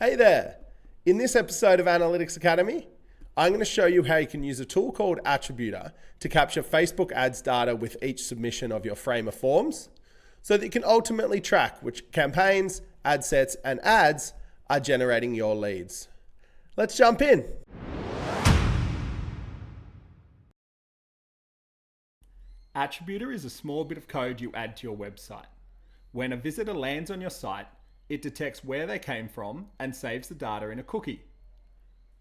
Hey there! In this episode of Analytics Academy, I'm going to show you how you can use a tool called Attributor to capture Facebook ads data with each submission of your frame of forms so that you can ultimately track which campaigns, ad sets, and ads are generating your leads. Let's jump in. Attributor is a small bit of code you add to your website. When a visitor lands on your site, it detects where they came from and saves the data in a cookie.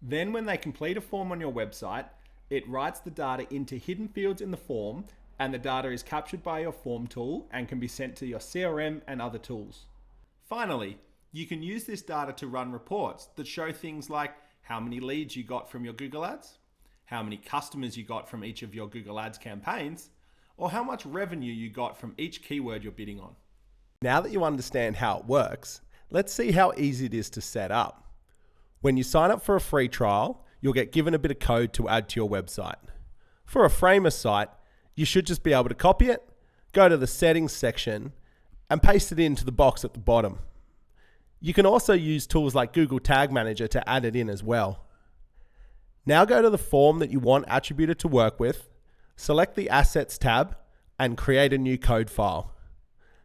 Then when they complete a form on your website, it writes the data into hidden fields in the form, and the data is captured by your form tool and can be sent to your CRM and other tools. Finally, you can use this data to run reports that show things like how many leads you got from your Google Ads, how many customers you got from each of your Google Ads campaigns, or how much revenue you got from each keyword you're bidding on. Now that you understand how it works, let's see how easy it is to set up. When you sign up for a free trial, you'll get given a bit of code to add to your website. For a Framer site, you should just be able to copy it, go to the settings section, and paste it into the box at the bottom. You can also use tools like Google Tag Manager to add it in as well. Now go to the form that you want Attributor to work with, select the Assets tab, and create a new code file.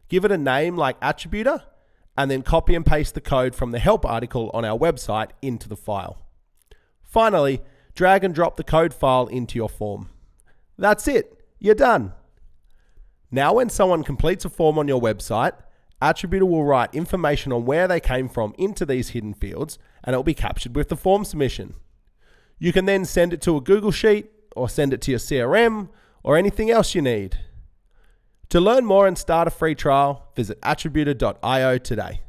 Give it a name like Attributor, and then copy and paste the code from the help article on our website into the file. Finally, drag and drop the code file into your form. That's it, you're done. Now when someone completes a form on your website, Attributor will write information on where they came from into these hidden fields, and it will be captured with the form submission. You can then send it to a Google Sheet, or send it to your CRM, or anything else you need. To learn more and start a free trial, visit attributor.io today.